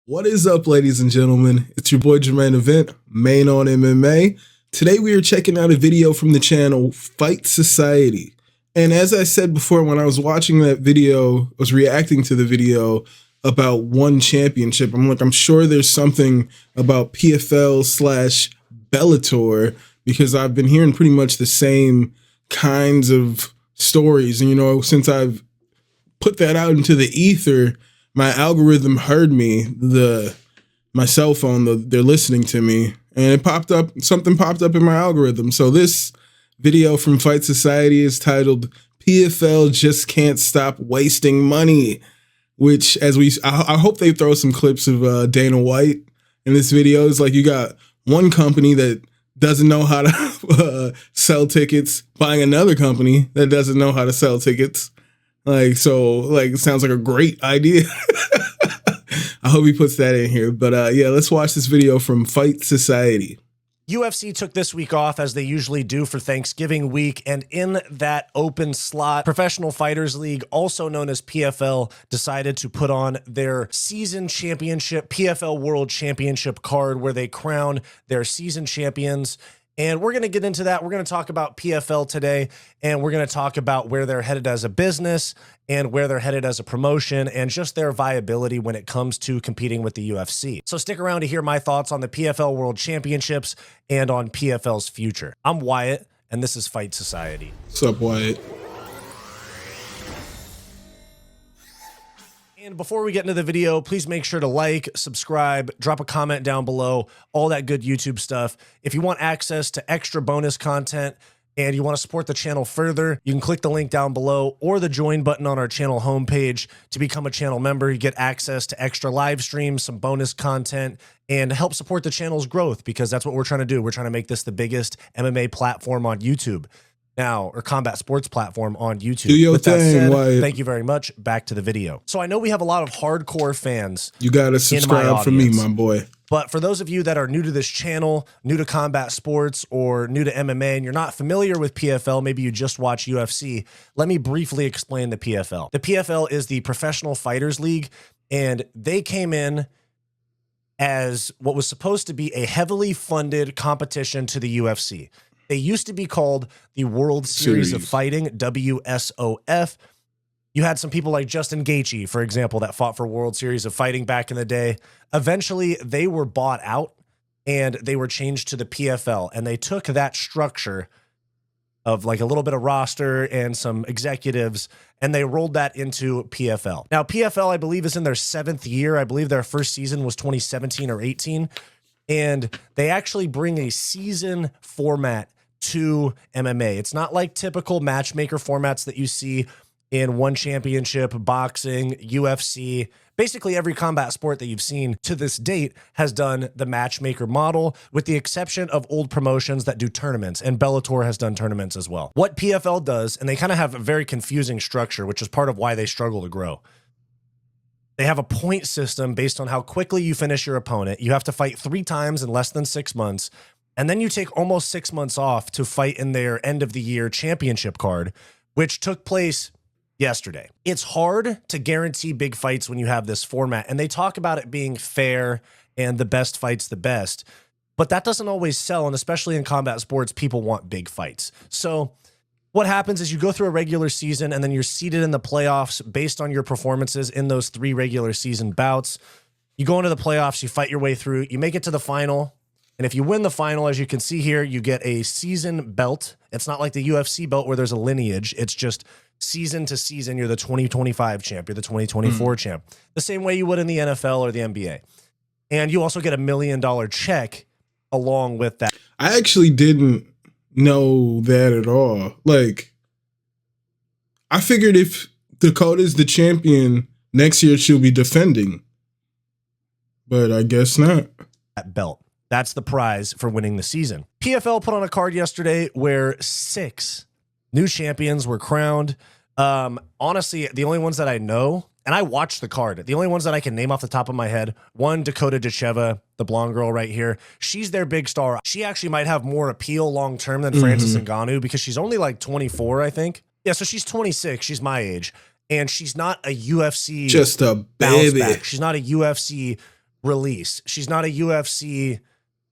What is up, ladies and gentlemen? It's your boy Jermaine Event, main on MMA. Today we are checking out a video from the channel Fight Society. And as I said before, when I was watching that video, I was reacting to the video about one championship. I'm sure there's something about PFL / Bellator, because I've been hearing pretty much the same kinds of stories. And, you know, since I've put that out into the ether, my algorithm heard me, my cell phone, they're listening to me, and it popped up, something popped up in my algorithm. So this video from Fight Society is titled PFL Just Can't Stop Wasting Money, which I hope they throw some clips of Dana White in this video. It's like you got one company that doesn't know how to sell tickets, buying another company that doesn't know how to sell tickets. It sounds like a great idea. I hope he puts that in here. But yeah, let's watch this video from Fight Society. UFC took this week off, as they usually do, for Thanksgiving week, and in that open slot, Professional Fighters League, also known as PFL, decided to put on their season championship, PFL World Championship card, where they crown their season champions. And we're going to get into that. We're going to talk about PFL today, and we're going to talk about where they're headed as a business and where they're headed as a promotion, and just their viability when it comes to competing with the UFC. So stick around to hear my thoughts on the PFL World Championships and on PFL's future. I'm Wyatt, and this is Fight Society. What's up, Wyatt? And before we get into the video, please make sure to like, subscribe, drop a comment down below, all that good YouTube stuff. If you want access to extra bonus content and you want to support the channel further, you can click the link down below or the join button on our channel homepage to become a channel member. You get access to extra live streams, some bonus content, and help support the channel's growth, because that's what we're trying to do. We're trying to make this the biggest MMA platform on YouTube now, or combat sports platform on YouTube. Do your With that thing, said, Wyatt. thank you very much. Back to the video. So I know we have a lot of hardcore fans. You gotta subscribe for me, my boy. But for those of you that are new to this channel, new to combat sports, or new to MMA, and you're not familiar with PFL, maybe you just watch UFC, let me briefly explain the PFL. The PFL is the Professional Fighters League, and they came in as what was supposed to be a heavily funded competition to the UFC. They used to be called the World Series of Fighting, WSOF. You had some people like Justin Gaethje, for example, that fought for World Series of Fighting back in the day. Eventually, they were bought out and they were changed to the PFL. And they took that structure of like a little bit of roster and some executives, and they rolled that into PFL. Now, PFL, I believe, is in their 7th year. I believe their first season was 2017 or 18. And they actually bring a season format to MMA. It's not like typical matchmaker formats that you see in one championship, boxing, UFC. Basically, every combat sport that you've seen to this date has done the matchmaker model, with the exception of old promotions that do tournaments, and Bellator has done tournaments as well. What PFL does, and they kind of have a very confusing structure, which is part of why they struggle to grow. They have a point system based on how quickly you finish your opponent. You have to fight 3 times in less than 6 months, and then you take almost 6 months off to fight in their end of the year championship card, which took place yesterday. It's hard to guarantee big fights when you have this format, and they talk about it being fair and the best fights the best, but that doesn't always sell, and especially in combat sports, people want big fights. So what happens is you go through a regular season, and then you're seeded in the playoffs based on your performances in those 3 regular season bouts. You go into the playoffs, you fight your way through, you make it to the final, and if you win the final, as you can see here, you get a season belt. It's not like the UFC belt where there's a lineage. It's just season to season. You're the 2025 champ. You're the 2024 champ. The same way you would in the NFL or the NBA. And you also get $1 million check along with that. I actually didn't know that at all. Like, I figured if Dakota's the champion, next year she'll be defending. But I guess not. That belt. That's the prize for winning the season. PFL put on a card yesterday where 6 new champions were crowned. Honestly, the only ones that I know, and I watched the card, the only ones that I can name off the top of my head, one, Dakota Dacheva, the blonde girl right here. She's their big star. She actually might have more appeal long-term than Francis Ngannou, because she's only like 24, I think. Yeah, so she's 26. She's my age. And she's not a UFC just a baby. She's not a UFC release. She's not a UFC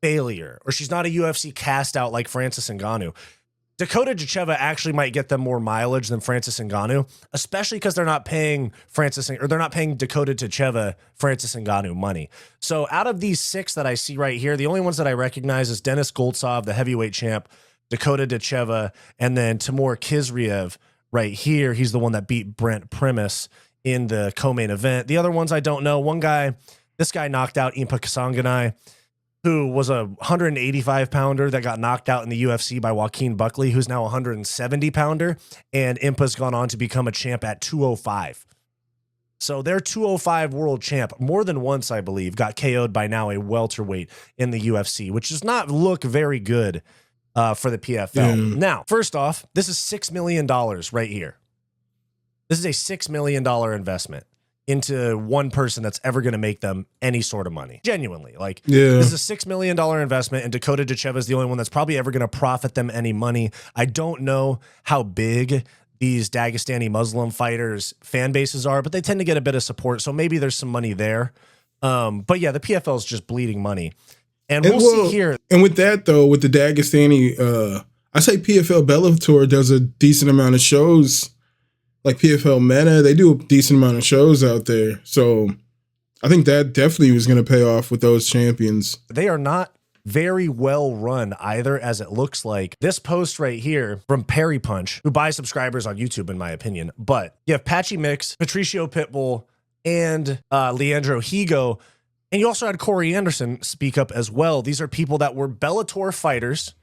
failure, or she's not a UFC cast out like Francis Ngannou. Dakota Jacheva actually might get them more mileage than Francis Ngannou, especially because they're not paying they're not paying Dakota Jacheva Francis Ngannou money. So out of these 6 that I see right here, the only ones that I recognize is Denis Goltsov, the heavyweight champ, Dakota Jacheva, and then Timur Khizriev right here. He's the one that beat Brent Primus in the co-main event. The other ones I don't know. This guy knocked out Impa Kasanganay, who was a 185-pounder that got knocked out in the UFC by Joaquin Buckley, who's now a 170-pounder, and Impa's gone on to become a champ at 205. So their 205 world champ, more than once, I believe, got KO'd by now a welterweight in the UFC, which does not look very good for the PFL. Now, first off, this is $6 million right here. This is a $6 million investment into one person that's ever going to make them any sort of money. Genuinely. This is a $6 million investment, and Dakota Jacheva is the only one that's probably ever going to profit them any money. I don't know how big these Dagestani Muslim fighters fan bases are, but they tend to get a bit of support, so maybe there's some money there. But yeah, the PFL is just bleeding money. And we'll see here. And with that, though, with the Dagestani, I say PFL Bellator does a decent amount of shows. Like PFL Meta, they do a decent amount of shows out there. So I think that definitely was going to pay off with those champions. They are not very well run either, as it looks like. This post right here from Perry Punch, who buys subscribers on YouTube, in my opinion. But you have Patchy Mix, Patricio Pitbull, and Leandro Higo. And you also had Corey Anderson speak up as well. These are people that were Bellator fighters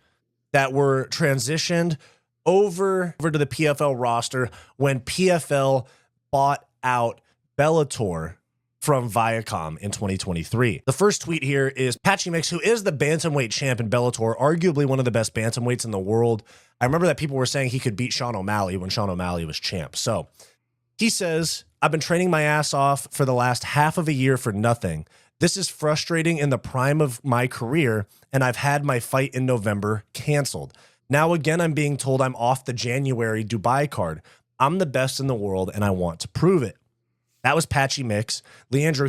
that were transitioned over to the PFL roster when PFL bought out Bellator from Viacom in 2023. The first tweet here is Patchy Mix, who is the bantamweight champ in Bellator, arguably one of the best bantamweights in the world. I remember that people were saying he could beat Sean O'Malley when Sean O'Malley was champ. So he says, I've been training my ass off for the last half of a year for nothing. This is frustrating in the prime of my career, and I've had my fight in November canceled. Now, again, I'm being told I'm off the January Dubai card. I'm the best in the world, and I want to prove it. That was Patchy Mix. Leandro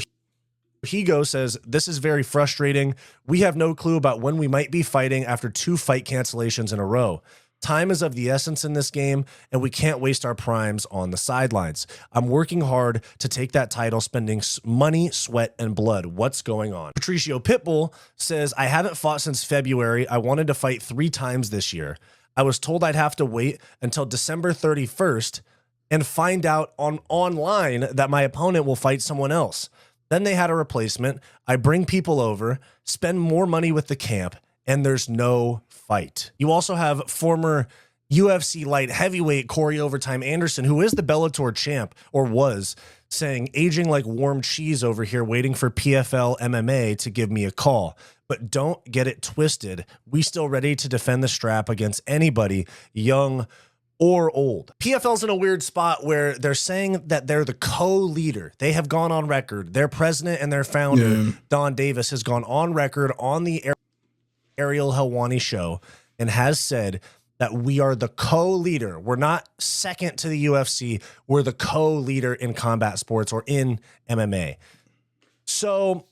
Higo says, this is very frustrating. We have no clue about when we might be fighting after 2 fight cancellations in a row. Time is of the essence in this game, and we can't waste our primes on the sidelines. I'm working hard to take that title, spending money, sweat, and blood. What's going on? Patricio Pitbull says, I haven't fought since February. I wanted to fight 3 times this year. I was told I'd have to wait until December 31st and find out online that my opponent will fight someone else. Then they had a replacement. I bring people over, spend more money with the camp, and there's no fight. You also have former UFC light heavyweight Corey Overtime Anderson, who is the Bellator champ, or was, saying, aging like warm cheese over here, waiting for PFL MMA to give me a call. But don't get it twisted. We still ready to defend the strap against anybody, young or old. PFL's in a weird spot where they're saying that they're the co-leader. They have gone on record. Their president and their founder, Don Davis, has gone on record on the Ariel Helwani show and has said that we are the co-leader. We're not second to the UFC. We're the co-leader in combat sports, or in MMA. So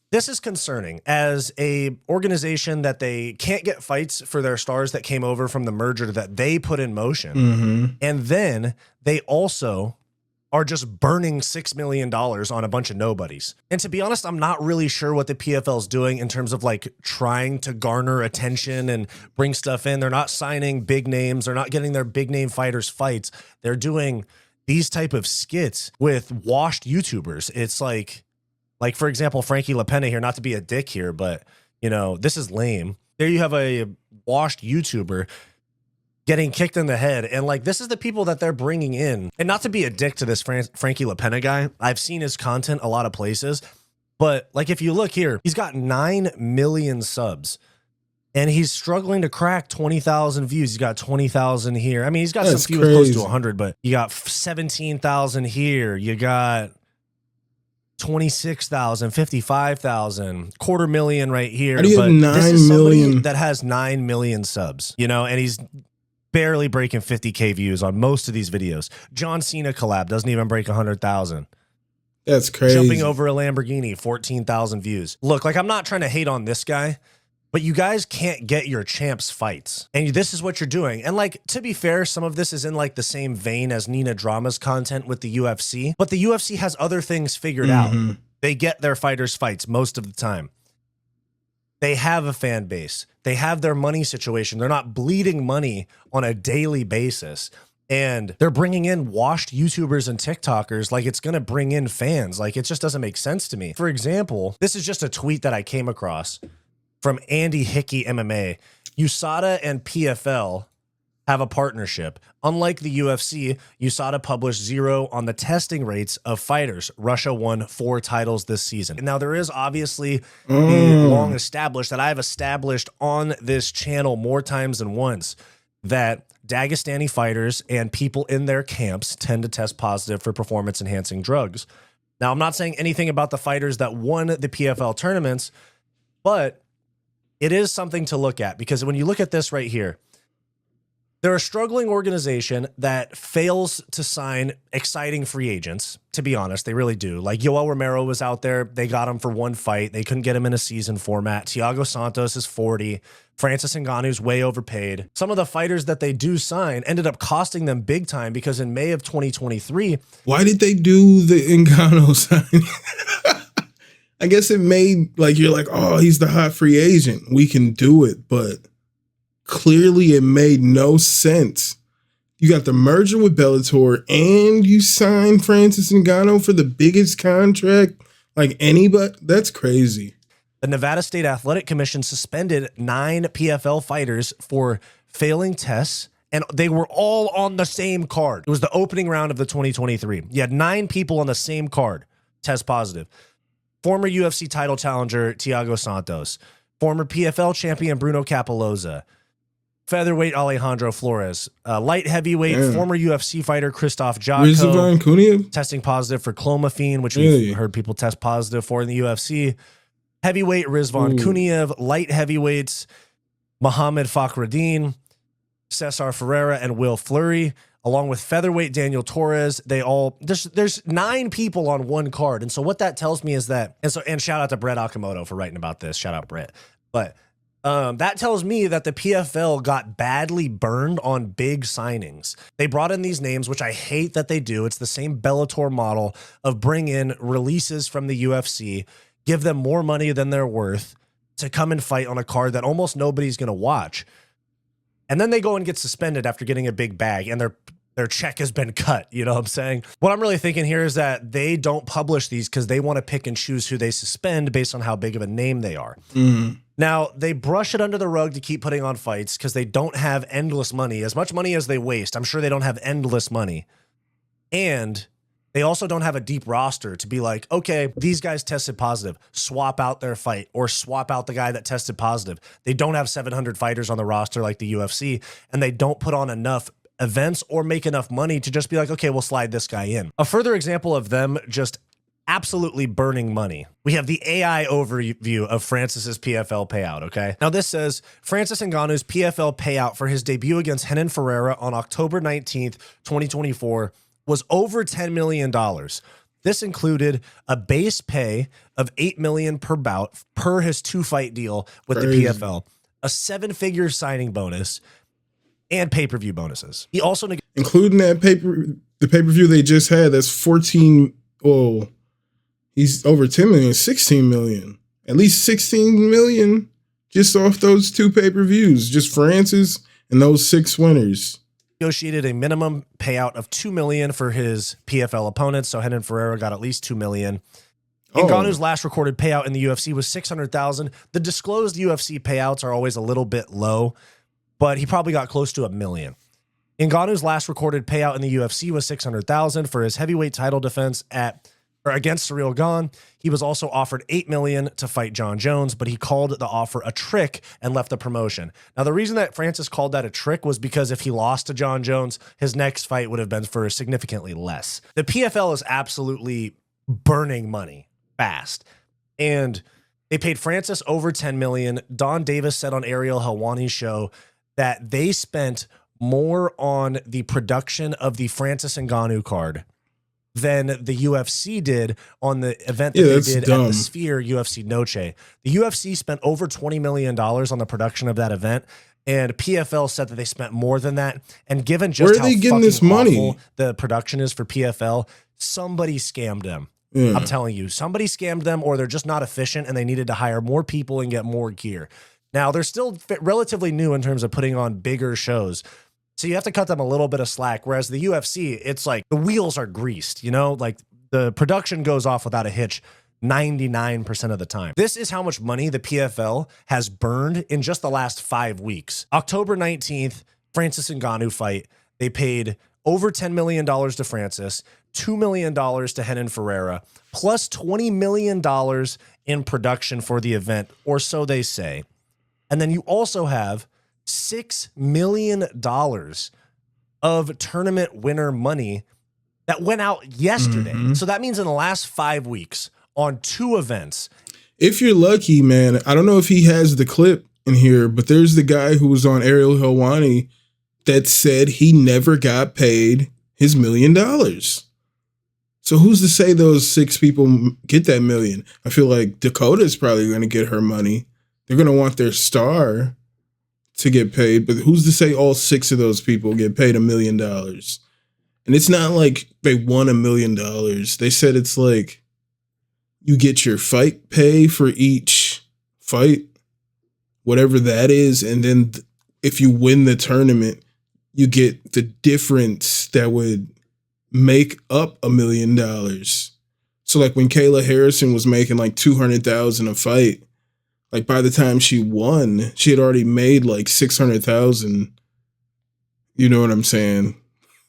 this is concerning as a organization that they can't get fights for their stars that came over from the merger that they put in motion. And then they also are just burning $6 million on a bunch of nobodies. And to be honest, I'm not really sure what the PFL is doing in terms of like trying to garner attention and bring stuff in. They're not signing big names. They're not getting their big name fighters fights. They're doing these type of skits with washed YouTubers. It's like for example, Frankie LaPena here, not to be a dick here, but you know, this is lame. There you have a washed YouTuber getting kicked in the head. And like, this is the people that they're bringing in. And not to be a dick to this Frankie LaPena guy, I've seen his content a lot of places, but like, if you look here, he's got 9 million subs and he's struggling to crack 20,000 views. He's got 20,000 here. I mean, he's got some views close to 100, but you got 17,000 here. You got 26,000, 55,000, 250,000 right here. How do you but have 9 this is million? That has 9 million subs, you know, and he's barely breaking 50K views on most of these videos. John Cena collab doesn't even break 100,000. That's crazy. Jumping over a Lamborghini, 14,000 views. Look, like, I'm not trying to hate on this guy, but you guys can't get your champs fights. And this is what you're doing. And like, to be fair, some of this is in like the same vein as Nina Drama's content with the UFC, but the UFC has other things figured out. They get their fighters fights most of the time. They have a fan base. They have their money situation. They're not bleeding money on a daily basis. And they're bringing in washed YouTubers and TikTokers like it's going to bring in fans. Like, it just doesn't make sense to me. For example, this is just a tweet that I came across from Andy Hickey MMA. USADA and PFL have a partnership. Unlike the UFC, USADA published 0 on the testing rates of fighters. Russia won 4 titles this season. Now, there is obviously the long established that I've established on this channel more times than once that Dagestani fighters and people in their camps tend to test positive for performance-enhancing drugs. Now, I'm not saying anything about the fighters that won the PFL tournaments, but it is something to look at, because when you look at this right here, they're a struggling organization that fails to sign exciting free agents, to be honest. They really do. Like, Yoel Romero was out there. They got him for 1 fight. They couldn't get him in a season format. Thiago Santos is 40. Francis Ngannou's way overpaid. Some of the fighters that they do sign ended up costing them big time, because in May of 2023... Why did they do the Ngannou signing? I guess it made, like, you're like, oh, he's the hot free agent. We can do it. But clearly it made no sense. You got the merger with Bellator and you signed Francis Ngannou for the biggest contract like anybody. That's crazy. The Nevada State Athletic Commission suspended 9 PFL fighters for failing tests, and they were all on the same card. It was the opening round of the 2023. You had 9 people on the same card test positive. Former UFC title challenger Thiago Santos, former PFL champion Bruno Capoloza, featherweight Alejandro Flores, light heavyweight former UFC fighter Christoph Jotko, testing positive for clomiphene, which we've heard people test positive for in the UFC. Heavyweight Rizvan Kuniev, light heavyweights Mohamed Fakhreddin, Cesar Ferreira, and Will Fleury, along with featherweight Daniel Torres. They all, there's 9 people on one card. And so what that tells me is that, and shout out to Brett Akamoto for writing about this. Shout out Brett. But that tells me that the PFL got badly burned on big signings. They brought in these names, which I hate that they do. It's the same Bellator model of bring in releases from the UFC, give them more money than they're worth to come and fight on a card that almost nobody's going to watch. And then they go and get suspended after getting a big bag, and their check has been cut. You know what I'm saying? What I'm really thinking here is that they don't publish these because they want to pick and choose who they suspend based on how big of a name they are. Now, they brush it under the rug to keep putting on fights because they don't have endless money. As much money as they waste, I'm sure they don't have endless money. And they also don't have a deep roster to be like, okay, these guys tested positive, swap out their fight or swap out the guy that tested positive. They don't have 700 fighters on the roster like the UFC, and they don't put on enough events or make enough money to just be like, okay, we'll slide this guy in. A further example of them just absolutely burning money. We have the AI overview of Francis's PFL payout, okay? Now this says, Francis Ngannou's PFL payout for his debut against Renan Ferreira on October 19th, 2024 was over $10 million. This included a base pay of $8 million per bout per his 2-fight deal with the PFL, a 7-figure signing bonus, and pay-per-view bonuses. He also including that the pay-per-view they just had, that's 14. Oh, he's over 10 million, 16 million. At least 16 million just off those 2 pay-per-views, just Francis and those 6 winners. Negotiated a minimum payout of $2 million for his PFL opponents, so Renan Ferreira got at least $2 million. Ngannou's last recorded payout in the UFC was $600,000. The disclosed UFC payouts are always a little bit low, but he probably got close to $1 million. Ngannou's last recorded payout in the UFC was $600,000 for his heavyweight title defense against Cyril Gane. He was also offered $8 million to fight John Jones, but he called the offer a trick and left the promotion. Now, the reason that Francis called that a trick was because if he lost to John Jones, his next fight would have been for significantly less. The PFL is absolutely burning money fast, and they paid Francis over $10 million. Don Davis said on Ariel Helwani's show that they spent more on the production of the Francis Ngannou card than the UFC did on the event that Yeah, they that's did at dumb. the Sphere UFC Noche. The UFC spent over $20 million on the production of that event, and PFL said that they spent more than that. And given just Where are how they getting fucking this money? awful the production is for PFL, somebody scammed them. Yeah. I'm telling you, somebody scammed them, or they're just not efficient and they needed to hire more people and get more gear. Now, they're still relatively new in terms of putting on bigger shows, so you have to cut them a little bit of slack. Whereas the UFC, it's like the wheels are greased, you know, like the production goes off without a hitch 99% of the time. This is how much money the PFL has burned in just the last 5 weeks. October 19th, Francis Ngannou fight. They paid over $10 million to Francis, $2 million to Renan Ferreira, plus $20 million in production for the event, or so they say. And then you also have $6 million of tournament winner money that went out yesterday. So that means in the last 5 weeks on 2 events. If you're lucky, man, I don't know if he has the clip in here, but there's the guy who was on Ariel Helwani that said he never got paid his $1 million. So who's to say those 6 people get that million? I feel like Dakota's probably going to get her money. They're going to want their star to get paid, but who's to say all 6 of those people get paid $1 million? And it's not like they won $1 million. They said it's like you get your fight pay for each fight, whatever that is, and then if you win the tournament, you get the difference that would make up $1 million. So like when Kayla Harrison was making like $200,000 a fight, like by the time she won, she had already made like $600,000. You know what I'm saying?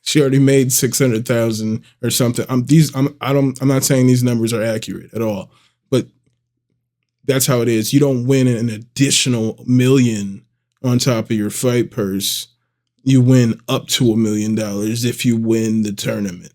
She already made $600,000 or something. I'm not saying these numbers are accurate at all, but that's how it is. You don't win an additional $1 million on top of your fight purse. You win up to $1 million if you win the tournament.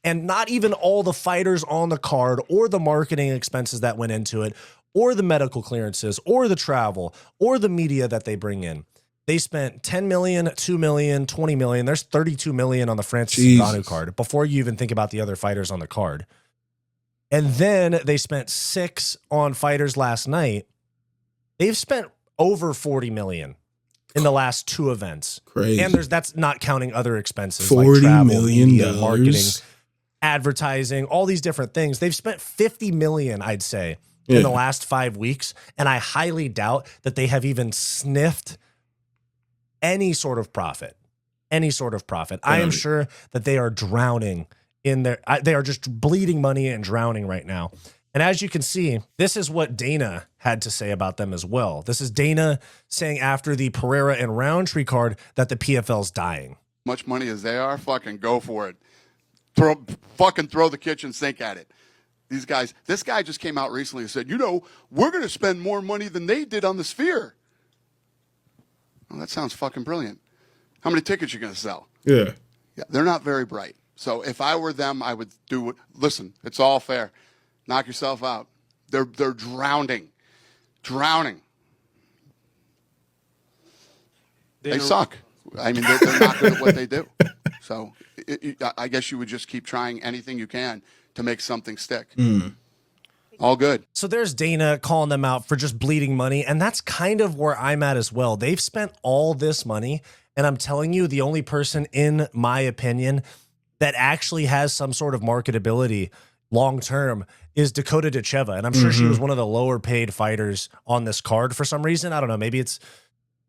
And not even all the fighters on the card or the marketing expenses that went into it, or the medical clearances, or the travel, or the media that they bring in. They spent $10 million, $2 million, $20 million. There's $32 million on the Francis Ngannou card before you even think about the other fighters on the card. And then they spent $6 on fighters last night. They've spent over $40 million in the last 2 events. Crazy. And that's not counting other expenses $40 like travel, million media, marketing, advertising, all these different things. They've spent $50 million, I'd say, in the last 5 weeks. And I highly doubt that they have even sniffed any sort of profit. I am sure that they are drowning in they are just bleeding money and drowning right now. And as you can see, this is what Dana had to say about them as well. This is Dana saying after the Pereira and Roundtree card that the PFL's dying. Much money as they are, fucking go for it. Throw the kitchen sink at it. These guys, this guy just came out recently and said, you know, we're going to spend more money than they did on the Sphere. Well, that sounds fucking brilliant. How many tickets you going to sell? Yeah. Yeah, they're not very bright. So if I were them, I would do it. Listen, it's all fair. Knock yourself out. They're drowning. They suck. I mean, they're not good at what they do. So I guess you would just keep trying anything you can to make something stick. All good. So there's Dana calling them out for just bleeding money. And that's kind of where I'm at as well. They've spent all this money. And I'm telling you, the only person, in my opinion, that actually has some sort of marketability long-term is Dakota Dacheva. And I'm sure she was one of the lower paid fighters on this card for some reason. I don't know. Maybe it's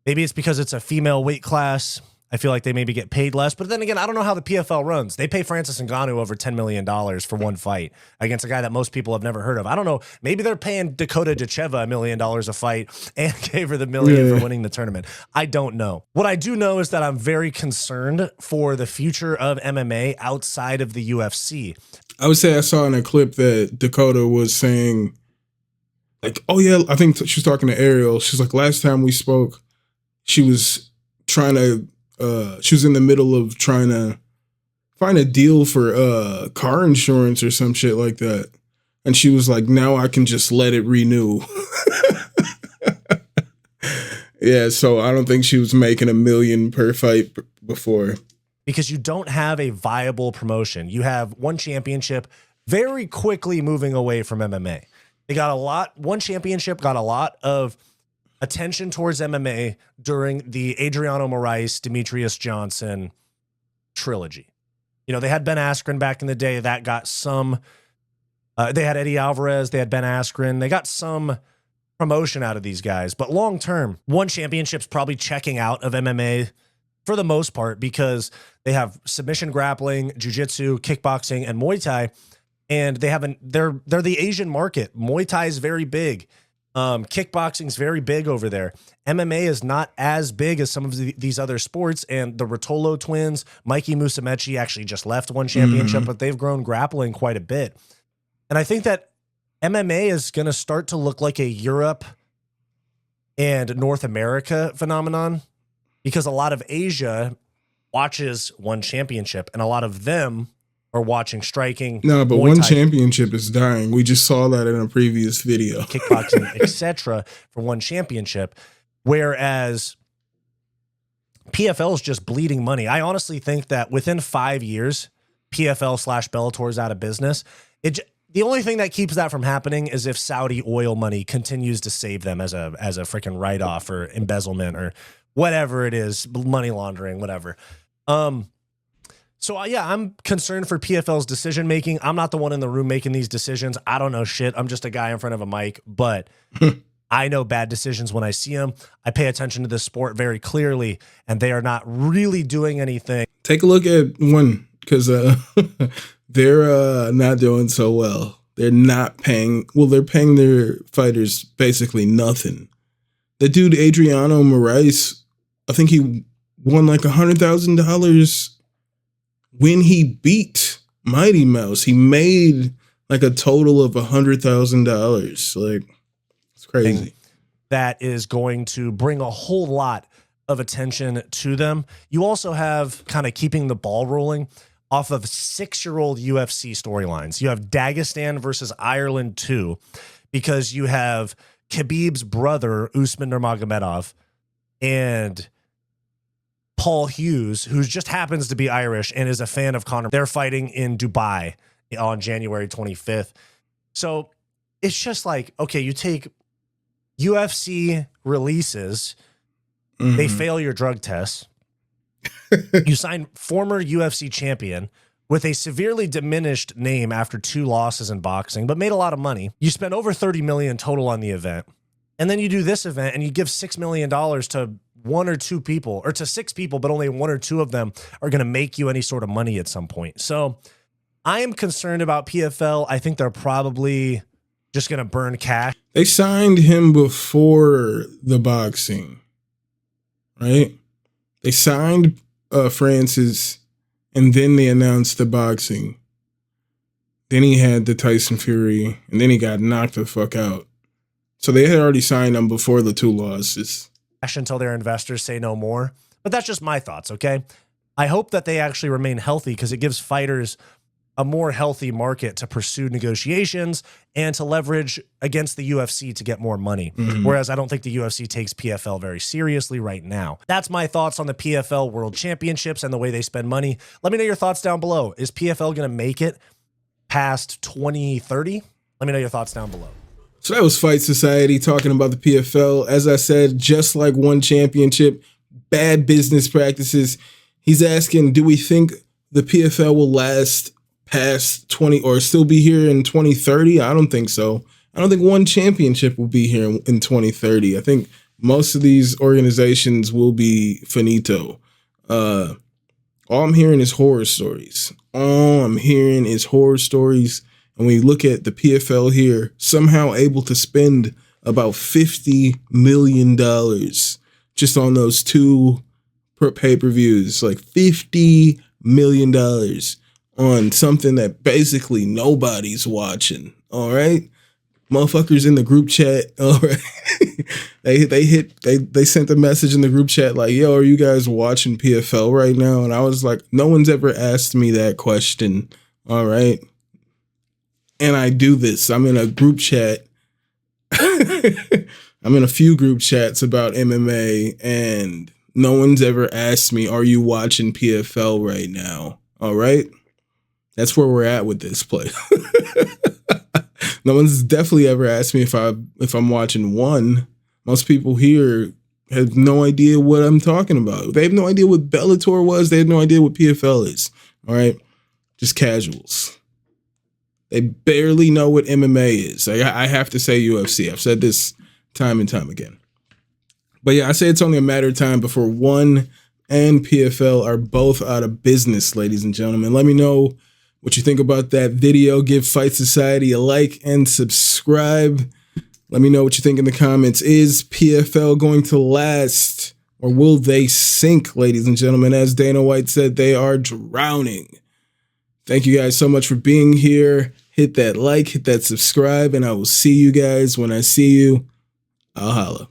because it's a female weight class. I feel like they maybe get paid less. But then again, I don't know how the PFL runs. They pay Francis Ngannou over $10 million for one fight against a guy that most people have never heard of. I don't know. Maybe they're paying Dakota Dacheva $1 million a fight and gave her the $1 million for winning the tournament. I don't know. What I do know is that I'm very concerned for the future of MMA outside of the UFC. I would say I saw in a clip that Dakota was saying, like, oh yeah, I think she was talking to Ariel. She's like, last time we spoke, she was trying to, she was in the middle of trying to find a deal for car insurance or some shit like that. And she was like, now I can just let it renew. Yeah, so I don't think she was making $1 million per fight before. because you don't have a viable promotion. You have one championship very quickly moving away from MMA. They got one championship got a lot of attention towards MMA during the Adriano Moraes, Demetrius Johnson trilogy. You know, they had Ben Askren back in the day that got some, they had Eddie Alvarez, they had Ben Askren, they got some promotion out of these guys. But long term, one championship's probably checking out of MMA for the most part because they have submission grappling, jiu-jitsu, kickboxing, and Muay Thai. And they have they're the Asian market. Muay Thai is very big. Kickboxing is very big over there. MMA is not as big as some of these other sports. And the Rotolo twins, Mikey Musumeci actually just left one championship, but they've grown grappling quite a bit. And I think that MMA is going to start to look like a Europe and North America phenomenon because a lot of Asia watches one championship and a lot of them are watching striking. No, but Muay one Thai, championship is dying. We just saw that in a previous video. kickboxing, etc. for one championship, whereas PFL is just bleeding money. I honestly think that within 5 years, PFL/Bellator is out of business. The only thing that keeps that from happening is if Saudi oil money continues to save them as a freaking write-off or embezzlement or whatever it is, money laundering, whatever. So yeah, I'm concerned for PFL's decision making. I'm not the one in the room making these decisions. I don't know shit. I'm just a guy in front of a mic, but I know bad decisions when I see them. I pay attention to this sport very clearly, and they are not really doing anything. Take a look at one, because they're not doing so well. They're not paying. Well, they're paying their fighters basically nothing. The dude Adriano Moraes, I think he won like $100,000 when he beat Mighty Mouse. He made like a total of $100,000. Like, it's crazy. That is going to bring a whole lot of attention to them. You also have kind of keeping the ball rolling off of 6-year-old UFC storylines. You have Dagestan versus Ireland 2, because you have Khabib's brother, Usman Nurmagomedov, and Paul Hughes, who just happens to be Irish and is a fan of Conor. They're fighting in Dubai on January 25th. So it's just like, okay, you take UFC releases, they fail your drug tests. You sign former UFC champion with a severely diminished name after 2 losses in boxing, but made a lot of money. You spend over $30 million total on the event. And then you do this event and you give $6 million to 1 or 2 people, or to 6 people, but only 1 or 2 of them are going to make you any sort of money at some point. So I am concerned about PFL. I think they're probably just going to burn cash. They signed him before the boxing, right? They signed Francis, and then they announced the boxing. Then he had the Tyson Fury, and then he got knocked the fuck out. So they had already signed him before the 2 losses. Until their investors say no more. But that's just my thoughts, okay? I hope that they actually remain healthy because it gives fighters a more healthy market to pursue negotiations and to leverage against the UFC to get more money. Whereas I don't think the UFC takes PFL very seriously right now. That's my thoughts on the PFL World Championships and the way they spend money. Let me know your thoughts down below. Is PFL going to make it past 2030? Let me know your thoughts down below. So that was Fight Society talking about the PFL. As I said, just like one championship, bad business practices. He's asking, do we think the PFL will last past 20 or still be here in 2030? I don't think so. I don't think one championship will be here in 2030. I think most of these organizations will be finito. All I'm hearing is horror stories. All I'm hearing is horror stories. And when you look at the PFL here, somehow able to spend about $50 million just on those 2 pay-per-views, like $50 million on something that basically nobody's watching. All right. Motherfuckers in the group chat. All right. they sent a message in the group chat like, yo, are you guys watching PFL right now? And I was like, no one's ever asked me that question. All right. And I do this. I'm in a group chat. I'm in a few group chats about MMA, and No one's ever asked me, are you watching PFL right now? All right. That's where we're at with this play. No one's definitely ever asked me if I'm watching one. Most people here have no idea what I'm talking about. They have no idea what Bellator was. They have no idea what PFL is. All right. Just casuals. They barely know what MMA is. I have to say UFC. I've said this time and time again. But yeah, I say it's only a matter of time before ONE and PFL are both out of business, ladies and gentlemen. Let me know what you think about that video. Give Fight Society a like and subscribe. Let me know what you think in the comments. Is PFL going to last, or will they sink, ladies and gentlemen? As Dana White said, they are drowning. Thank you guys so much for being here. Hit that like, hit that subscribe, and I will see you guys when I see you. I'll holla.